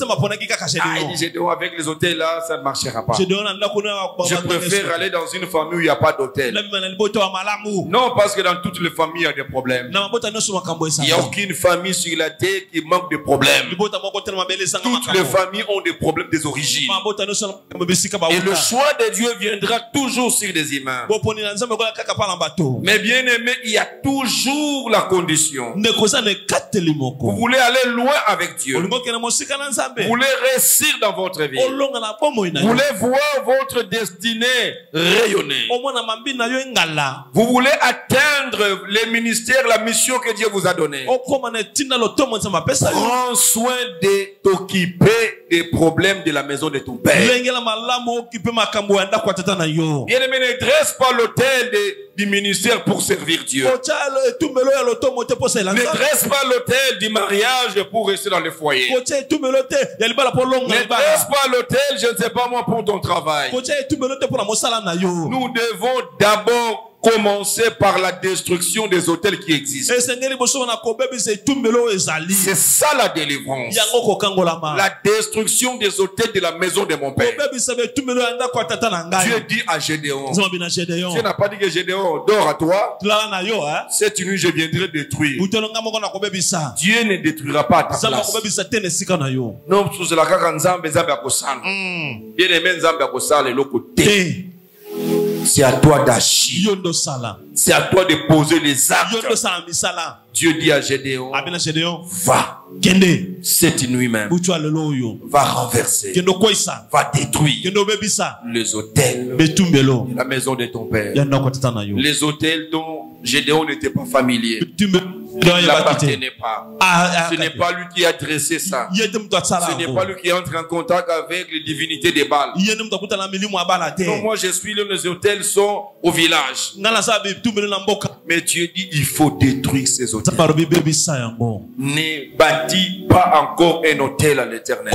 dit Gédéon, avec les hôtels là, ça ne marchera pas. Je préfère aller dans une famille où il n'y a pas d'hôtel. Non, parce que dans toutes les familles, il y a des problèmes. Il n'y a aucune famille sur la terre qui manque de problèmes. Toutes les familles ont des problèmes des origines. Et le choix de Dieu viendra toujours sur des humains. Mais bien aimé, il y a toujours la condition. Vous voulez aller loin avec Dieu. Vous voulez réussir dans votre vie. Vous voulez voir votre destinée rayonner. Vous voulez atteindre les ministères, la mission que Dieu vous a donnée. Prends soin de t'occuper des problèmes de la maison de ton père. Bien aimé, ne dresse pas l'autel du ministère pour servir Dieu. Ne dresse pas l'autel du mariage pour rester dans le foyer. Ne dresse pas l'autel, je ne sais pas moi, pour ton travail. Nous devons d'abord commencer par la destruction des hôtels qui existent. C'est ça la délivrance. La destruction des hôtels de la maison de mon père. Dieu dit à Gédéon. Dieu n'a pas dit que Gédéon dort à toi. Cette nuit je viendrai détruire. Dieu ne détruira pas à ta place. Non, c'est la kaka nzambe nzambe akosala. Bien aimé nzambe akosala eloko te. C'est à toi d'agir. C'est à toi de poser les actes. Dieu dit à Gédéon, va. Cette nuit même, va renverser, va détruire les autels de la maison de ton père. Les autels dont Gédéon n'était pas familier. Il n'appartenait pas. Ce n'est pas lui qui a dressé ça. Ce n'est pas lui qui entre en contact avec les divinités des Baals. Non, moi je suis là, les hôtels sont au village. Mais Dieu dit, il faut détruire ces hôtels. Ne bâtis pas encore un hôtel à l'Éternel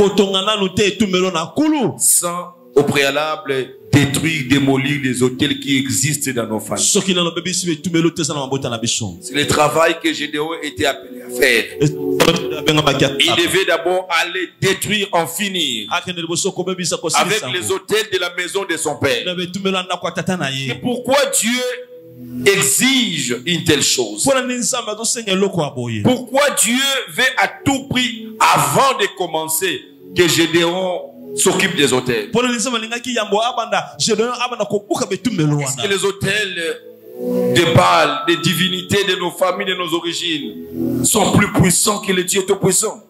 sans au préalable détruire, démolir les hôtels qui existent dans nos familles. C'est le travail que Gédéon était appelé à faire. Il devait d'abord aller détruire, en finir avec les hôtels de la maison de son père. Et pourquoi Dieu exige une telle chose? Pourquoi Dieu veut à tout prix, avant de commencer, que Gédéon s'occupe des hôtels? Est-ce que les hôtels de Baal, des divinités de nos familles, de nos origines, sont plus puissants que le Dieu Tout-Puissant?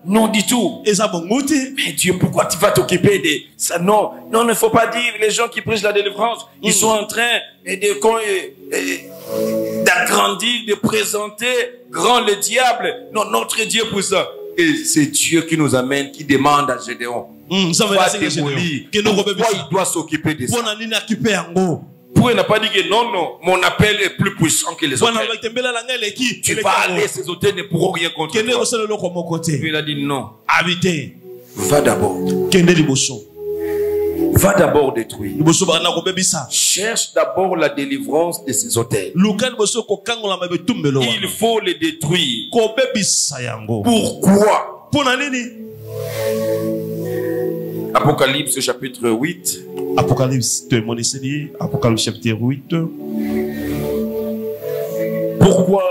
Non du tout. Mais Dieu, pourquoi tu vas t'occuper de ça? Non, non, il ne faut pas dire les gens qui prêchent la délivrance, ils sont en train d'agrandir, de présenter grand le diable. Non, notre Dieu puissant. Et c'est Dieu qui nous amène, qui demande à Gédéon, va démolir. Pourquoi il doit s'occuper de ça? Pourquoi il n'a pas dit que non, non, mon appel est plus puissant que les autres? Tu vas aller, ces hôtels ne pourront rien contre toi. Il a dit non. Va d'abord. Va d'abord détruire. Cherche d'abord la délivrance de ces hôtels. Il faut les détruire. Pourquoi? Apocalypse chapitre 8. Apocalypse chapitre 8. Pourquoi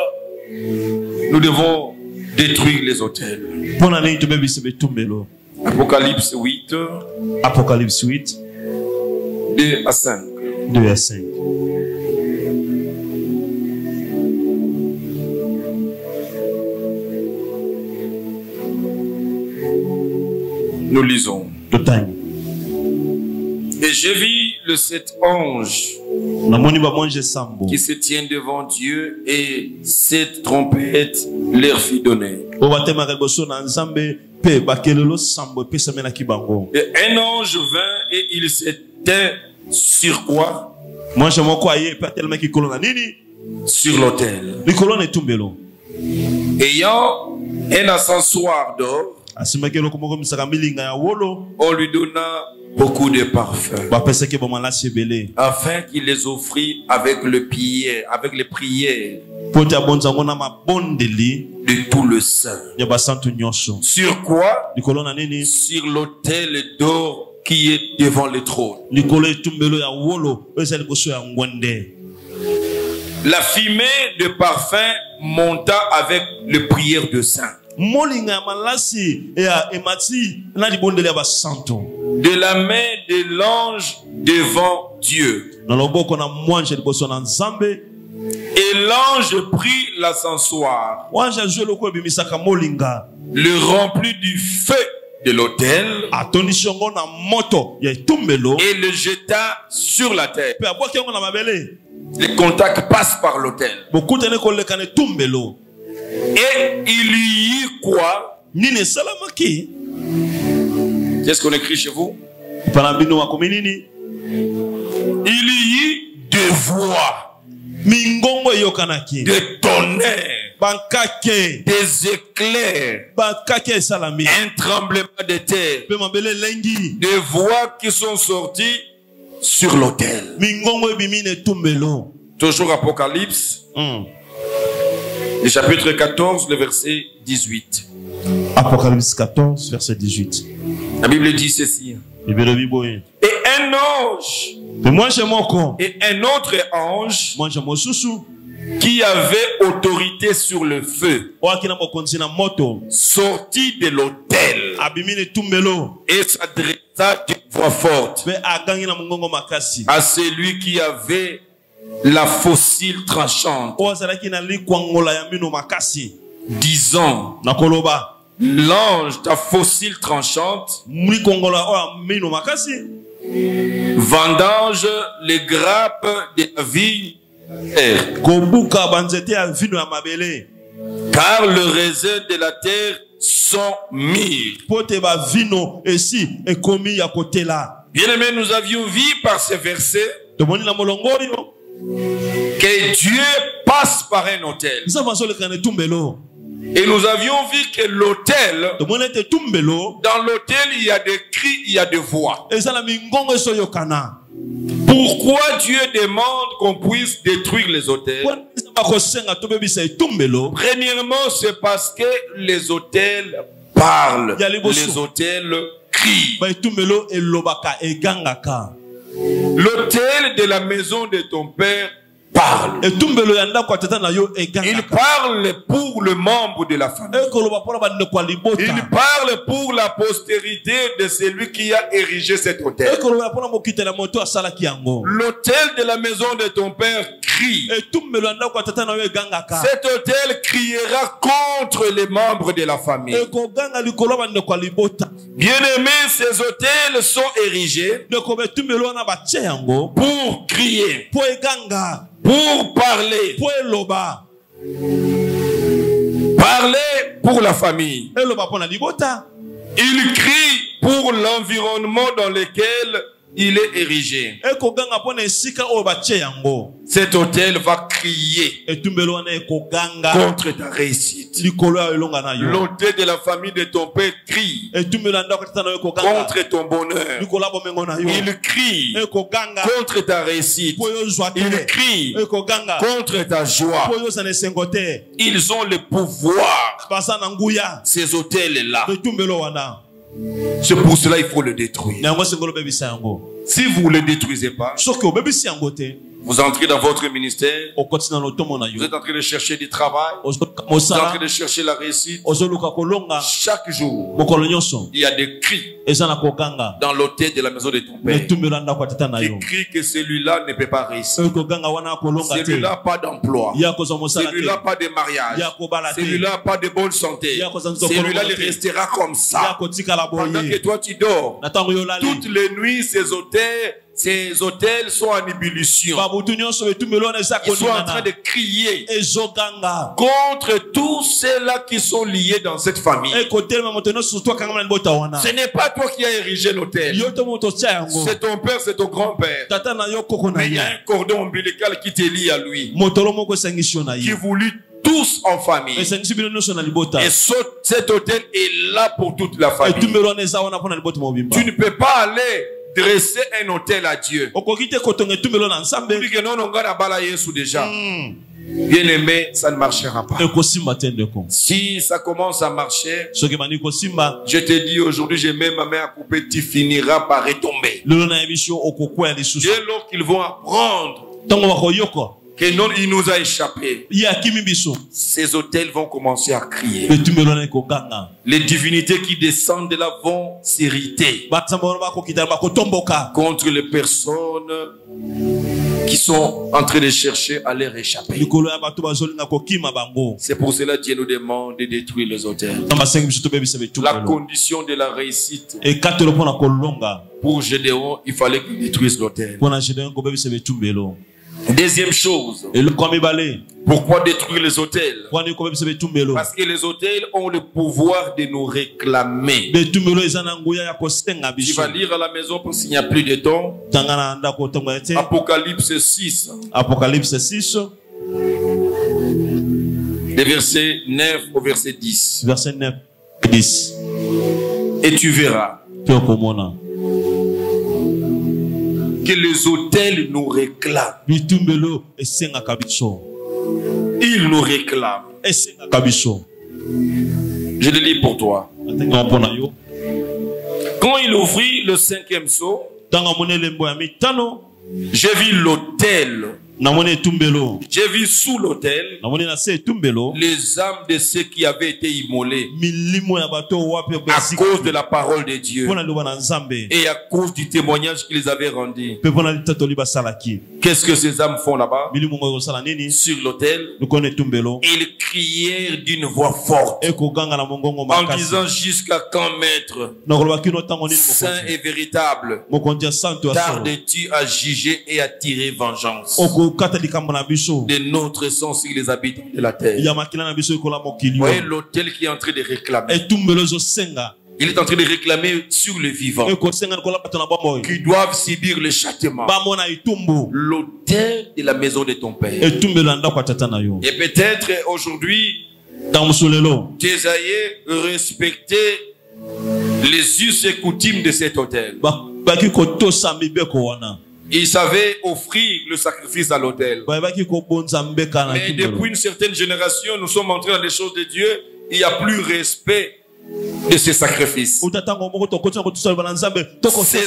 nous devons détruire les hôtels? Apocalypse 8. Apocalypse 8. 2 à 5. 2 à 5. Nous lisons. Et j'ai vu le 7 anges qui se tiennent devant Dieu et 7 trompettes leur fit donner. Et un ange vint et il s'était sur quoi? Sur l'autel. Ayant un ascensoir d'or, on lui donna beaucoup de parfums afin qu'il les offrit avec les prières de tout le saint. Sur quoi? Sur l'autel d'or qui est devant le trône. La fumée de parfum monta avec les prières de saints. De la main de l'ange devant Dieu. Et l'ange prit l'ascensoir, le remplit du feu de l'autel et le jeta sur la terre. Le contact passe par l'autel. Et il y eut quoi? Qu'est-ce qu'on écrit chez vous? Il y eut des voix, des tonnerres, des éclairs, un tremblement de terre, des voix qui sont sorties sur l'autel. Toujours Apocalypse. Le chapitre 14, le verset 18. Apocalypse 14, verset 18. La Bible dit ceci. Et un ange, et un autre ange, qui avait autorité était sur le feu, sortit de l'autel et s'adressa d'une voix forte à celui qui avait la fossile tranchante, disant: l'ange ta fossile tranchante vendange les grappes de la vigne, car le raisin de la terre sont mûrs. Bien-aimés, nous avions vu par ce verset que Dieu passe par un autel. Et nous avions vu que l'autel, dans l'autel, il y a des cris, il y a des voix. Pourquoi Dieu demande qu'on puisse détruire les autels? Premièrement, c'est parce que les autels parlent, les autels crient. L'autel de la maison de ton père parle. Il parle pour le membre de la famille. Il parle pour la postérité de celui qui a érigé cet autel. L'autel de la maison de ton père crie. Cet autel criera contre les membres de la famille. Bien-aimés, ces autels sont érigés pour crier, pour parler, parler pour la famille. Il crie pour l'environnement dans lequel il est érigé. Cet autel va crier contre ta réussite. L'autel de la famille de ton père crie contre ton bonheur. Il crie contre ta réussite. Il crie contre ta joie. Ils ont le pouvoir, ces autels-là. C'est pour cela qu'il faut le détruire. Si vous ne le détruisez pas, vous entrez dans votre ministère, vous êtes en train de chercher du travail, vous êtes en train de chercher la réussite. Chaque jour, il y a des cris dans l'autel de la maison de ton père qui crient que celui-là ne peut pas réussir. Celui-là pas d'emploi. Celui-là pas de mariage. Celui-là pas de bonne santé. Celui-là il restera comme ça. Pendant que toi tu dors, toutes les nuits ces autels sont en ébullition. Ils sont en train de crier contre tous ceux-là qui sont liés dans cette famille. Ce n'est pas toi qui as érigé l'autel. C'est ton père, c'est ton grand-père. Mais il y a un cordon ombilical qui te lie à lui, qui vous lie tous en famille. Et cet autel est là pour toute la famille. Tu ne peux pas aller dresser un autel à Dieu. Bien aimé, ça ne marchera pas. Si ça commence à marcher, je te dis aujourd'hui, j'ai même ma main à couper, tu finiras par retomber. Dès lors qu'ils vont apprendre que non, il nous a échappé, ces autels vont commencer à crier. Les divinités qui descendent de là vont s'irriter contre les personnes qui sont en train de chercher à les échapper. C'est pour cela que Dieu nous demande de détruire les autels. La condition de la réussite pour Gédéon, il fallait qu'il détruise l'autel. Deuxième chose, pourquoi détruire les autels? Parce que les autels ont le pouvoir de nous réclamer. Tu vas lire à la maison parce qu'il n'y a plus de temps. Apocalypse 6. Apocalypse 6. De verset 9 au verset 10. Verset 9 et 10. Et tu verras que les autels nous réclament. Ils nous réclament. Je le lis pour toi. Quand il ouvrit le 5e sceau, j'ai vu l'autel J'ai vu sous l'autel les âmes de ceux qui avaient été immolés à cause de la parole de Dieu et à cause du témoignage qu'ils avaient rendu. Qu'est-ce que ces âmes font là-bas? Sur l'autel, ils crièrent d'une voix forte en disant: jusqu'à quand, maître, saint et véritable, tardes-tu à juger et à tirer vengeance de notre sang sur les habitants de la terre? Vous voyez l'autel qui est en train de réclamer. Il est en train de réclamer sur les vivants qui doivent subir le châtiment. L'autel de la maison de ton père. Et peut-être aujourd'hui, tu as respecté les us et coutumes de cet autel. Ils savaient offrir le sacrifice à l'autel. Mais depuis une certaine génération, nous sommes entrés dans les choses de Dieu. Il n'y a plus respect de ces sacrifices. Ces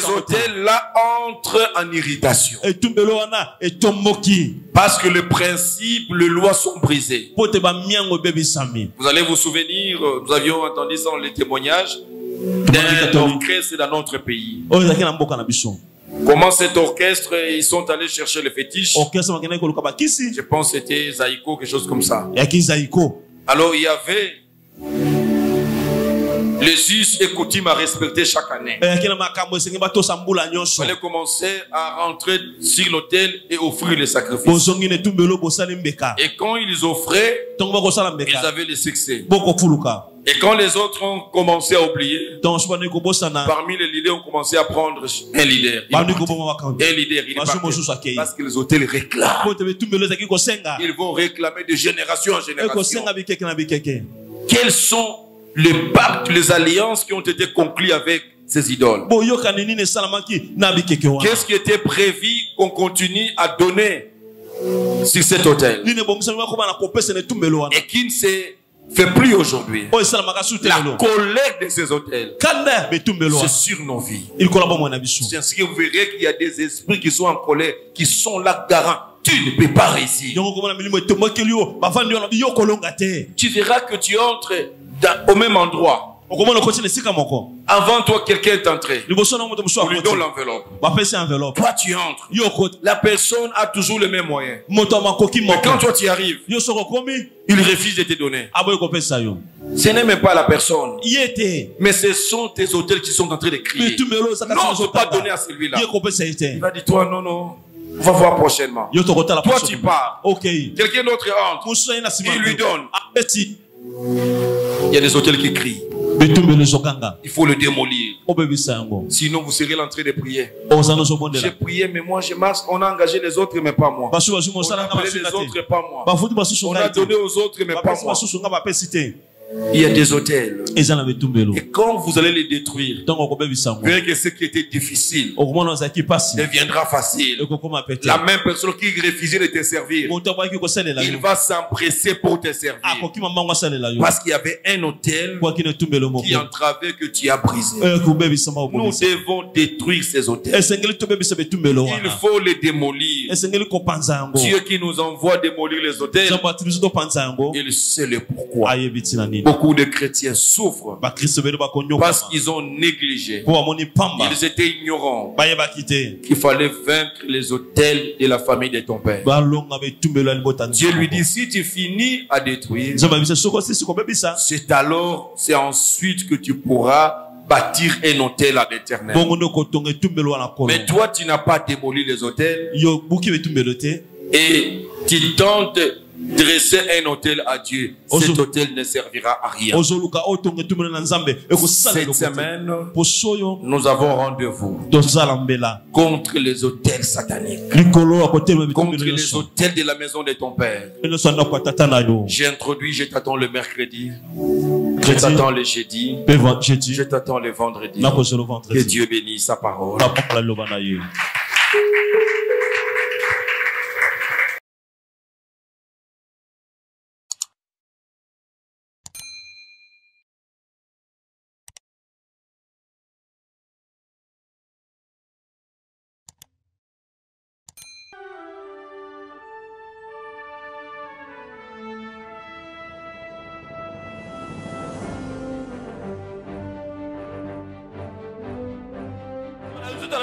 hôtels-là entrent en irritation. Parce que le principe, les lois sont brisées. Vous allez vous souvenir, nous avions entendu ça dans les témoignages d'un orchestre dans notre pays. Comment cet orchestre, ils sont allés chercher le fétiche. Je pense que c'était Zaïko, quelque chose comme ça. Alors il y avait les us et coutumes à respecter chaque année. Il fallait commencer à rentrer sur l'autel et offrir les sacrifices. Et quand ils offraient, ils avaient le succès. Et quand les autres ont commencé à oublier, parmi les leaders, ont commencé à prendre un leader. Parce que les hôtels réclament. Ils vont réclamer de génération en génération. Quels sont les pactes, les alliances qui ont été conclues avec ces idoles? Qu'est-ce qui était prévu qu'on continue à donner sur cet autel et qui ne s'est fait plus aujourd'hui? La collecte de ces hôtels, c'est sur nos vies. C'est ainsi que vous verrez qu'il y a des esprits qui sont en colère, qui sont là garants. Tu ne peux pas réussir. Tu verras que tu entres au même endroit. Avant toi, quelqu'un est entré. On lui donne l'enveloppe. Toi, tu entres. La personne a toujours le même moyen. Mais quand toi, tu arrives, il refuse de te donner. Ce n'est même pas la personne. Mais ce sont tes hôtels qui sont en train de crier. Non, je ne peux pas donner à celui-là. Il va dire: toi, non. On va voir prochainement. Toi, tu pars. Quelqu'un d'autre entre. Il lui donne. Il y a des hôtels qui crient. Il faut le démolir. Sinon, vous serez l'entrée de prier. J'ai prié, mais moi, je marche. On a engagé les autres, mais pas moi. On a appelé les autres, pas moi. On a donné aux autres, mais pas moi. Il y a des hôtels. Et quand vous allez les détruire, vous verrez que ce qui était difficile deviendra facile. La même personne qui refusait de te servir, il va s'empresser pour te servir. Parce qu'il y avait un hôtel qui entravait, que tu as brisé. Nous devons détruire ces hôtels. Il faut les démolir. Dieu qui nous envoie démolir les hôtels, il sait le pourquoi. Beaucoup de chrétiens souffrent parce qu'ils ont négligé. Ils étaient ignorants qu'il fallait vaincre les hôtels de la famille de ton père. Dieu lui dit: si tu finis à détruire, c'est ensuite que tu pourras bâtir un hôtel à l'Éternel. Mais toi, tu n'as pas démoli les hôtels et tu tentes dresser un hôtel à Dieu. Cet hôtel ne servira à rien. Cette semaine, nous avons rendez-vous contre les hôtels sataniques, contre les hôtels de la maison de ton père. J'ai introduit: je t'attends le mercredi, je t'attends le jeudi, je t'attends le vendredi. Que Dieu bénisse sa parole.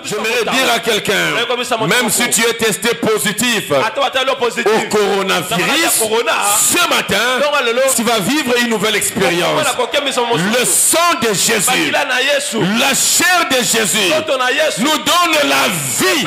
J'aimerais dire à quelqu'un, même si tu es testé positif au coronavirus, ce matin, tu vas vivre une nouvelle expérience. Le sang de Jésus, la chair de Jésus nous donne la vie.